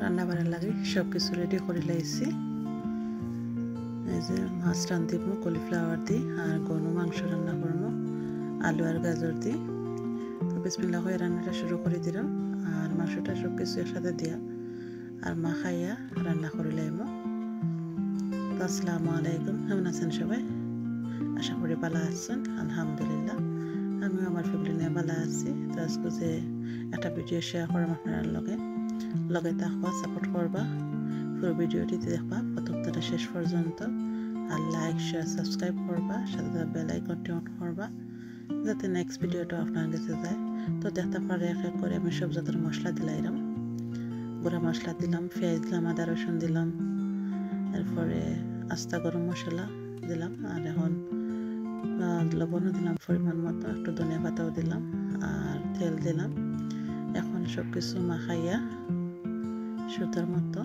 রান্না বাড়ার লাগে সব কিছু রেডি করে লাইছি। এই যে মাছ রাঁধিব কলিফ্লাওয়ার দিয়ে, আর গরু মাংস রান্না করবো আলু আর গাজর দিয়ে। তো বিসমিল্লাহ হয়ে রান্নাটা শুরু করে দিলাম, আর মাংসটা সব কিছু একসাথে দিয়া আর মা খাইয়া রান্না করে লাইব। তো আসসালামু আলাইকুম, কেমন আছেন সবাই? আশা করি ভালো আছেন। আলহামদুলিল্লাহ আমিও আমার ফ্যামিলি নিয়ে ভালো আছি। তো আজকে যে একটা ভিডিও শেয়ার করলাম আপনার লগে থাকবা, সাপোর্ট করবা, পুরো ভিডিওটি দেখবা প্রথম থেকে শেষ পর্যন্ত, আর লাইক শেয়ার সাবস্ক্রাইব করবা, সাথে বেল আইকনটি অন করবা যাতে নেক্সট ভিডিওটা আপনার কাছে যায়। তো দেখতে পারে এক এক করে আমি সব জাতের মশলা দিলাম, গুঁড়া মশলা দিলাম, পেঁয়াজ দিলাম, আদা রসুন দিলাম, এরপরে আস্তা গরম মশলা দিলাম, আর এখন লবণও দিলাম পরিমাণ মতো, একটু ধনিয়া পাতাও দিলাম, আর তেল দিলাম। এখন সব কিছু মাখাইয়া সুতার মতো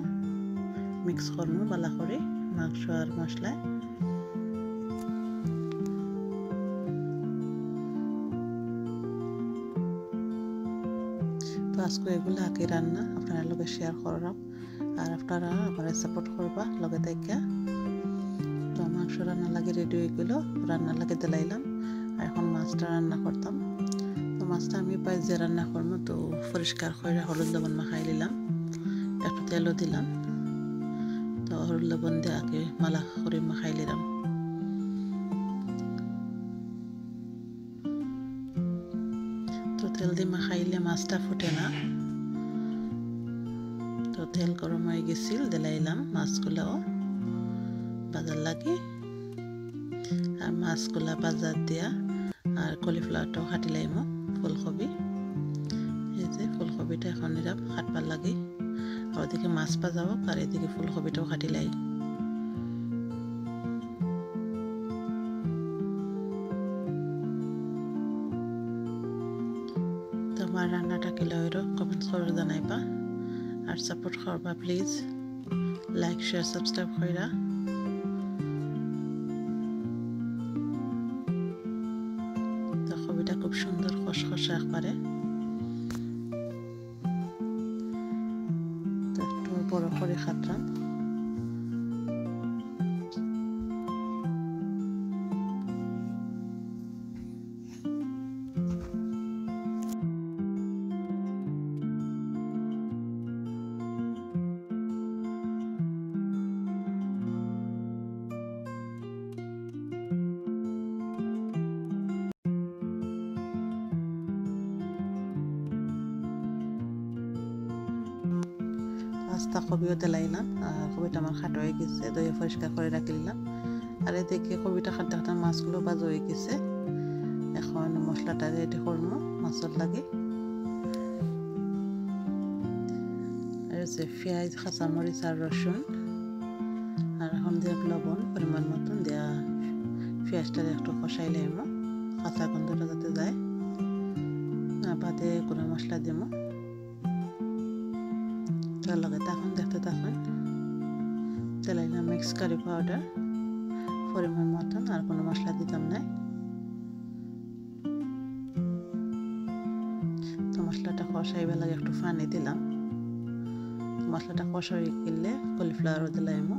মিক্স করবো ভালো করে মাংস আর মশলায়। তো আজকে এগুলো আগে রান্না আপনারা লগে শেয়ার করলাম, আর আপনারা আমার সাপোর্ট করবা লগে থেকে। তো মাংস রান্না লাগে রেডি হয়ে গেল, রান্নার লাগে দিলাইলাম, আর এখন মাছটা রান্না করতাম। তো মাছটা আমি পাই যে রান্না করবো, তো পরিষ্কার করে হলুদ লবণ মাখাই নিলাম, একটু তেলও দিলাম। তো হলুদ লবণ দিয়ে আগে মালা করে মাখাই নিলাম। তো তেল দিয়ে মাখাইলে মাছটা ফুটে না। তো তেল গরম হয়ে গেছিল, দিলাইলাম মাছগুলাও বাজার লাগে, আর মাছগুলা বাজার দিয়া আর কলিফ্লাওয়ারটাও কাটি লাইম, ফুলকপি। এই যে ফুলকপিটা এখন এরা কাটবার লাগে, আর ওদিকে মাছ ভাজাও, আর এদিকে ফুলকপিটাও কাটি লাই। তো আমার রান্নাটা কিলো হইরো কমেন্টস করে জানাইবা, আর সাপোর্ট করবা প্লিজ, লাইক শেয়ার সাবস্ক্রাইব কইরা। তো কপিটা খুব সুন্দর খসখসে একবারে, তো একটু বড় করে কাটলাম। আস্তা কবিও দিলাইলাম, আর কবিটা আমার খাটো হয়ে গেছে, দইয়ে পরিষ্কার করে রাখি নিলাম। আর এদিকে কবিটা খাটতে খাটতে মাছগুলো বাজা হয়ে গেছে। এখন মশলাটা রেডি করবো মাছের লাগে। আর যে পেঁয়াজ, কাঁচামরিচ আর রসুন, আর এখন দিয়ে লবণ পরিমাণ মতন দেওয়া, পেঁয়াজটা একটু কষাই লাইম, কাঁচা গন্ধটা যাতে যায়। বাদে গুঁড়া মশলা দিব, তার লগে তখন দেখতে থাকুন। দিলাইলাম মিক্স কারি পাউডার পরিমাণ মতন, আর কোনো মশলা দিতাম না। তো মশলাটা কষাইবার লাগে একটু পানি দিলাম। মশলাটা কষাই গেলে কলিফ্লাওয়ারও দিলাম,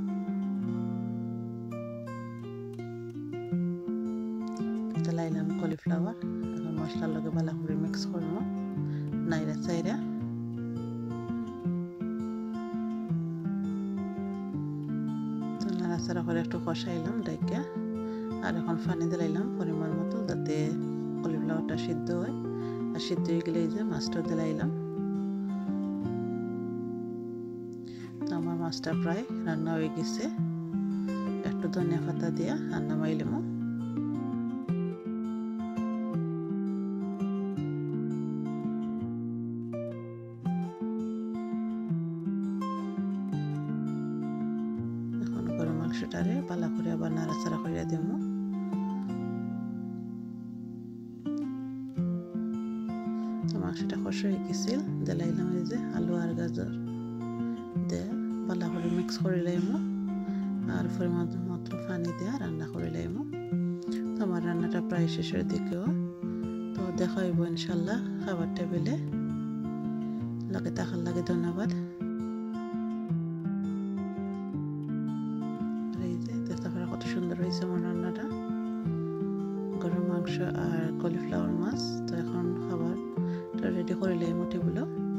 দিলাইলাম কলিফ্লাওয়ার। এখন মশলার লগে ভালো করে মিক্স করবো নাইরা চাইরা। তো নাড়াচাড়া করে একটু কষাইলাম ডাইকা, আর এখন পানি দিলাইলাম পরিমাণ মতো যাতে কলিফ্লাওয়ারটা সিদ্ধ হয়। আর সিদ্ধ হয়ে গেলে যে মাছটা দিলাইলাম। তো আমার মাছটা প্রায় রান্না হয়ে গেছে, একটু ধনিয়া পাতা দিয়া আর নামাইলাম। এখন গরম মাংসটারে পালা করে আবার নাড়াচাড়া করে দিব। তো মাংসটা কষা হয়ে গেছিল, দিলাইলাম এই যে আলু আর গাজর দিয়ে পালা করে মিক্স করে লাইম, আর পরিমাণ মতো পানি দিয়ে রান্না করে লাইম। তো আমার রান্নাটা প্রায় শেষের দিকেও। তো দেখা হইব ইনশাল্লাহ খাবার টেবিলে। লগে থাকার লাগে ধন্যবাদ। গরুর মাংস আর কলিফ্লাওয়ার মাছ। তো এখন খাবারটা রেডি করে লই টেবিলে।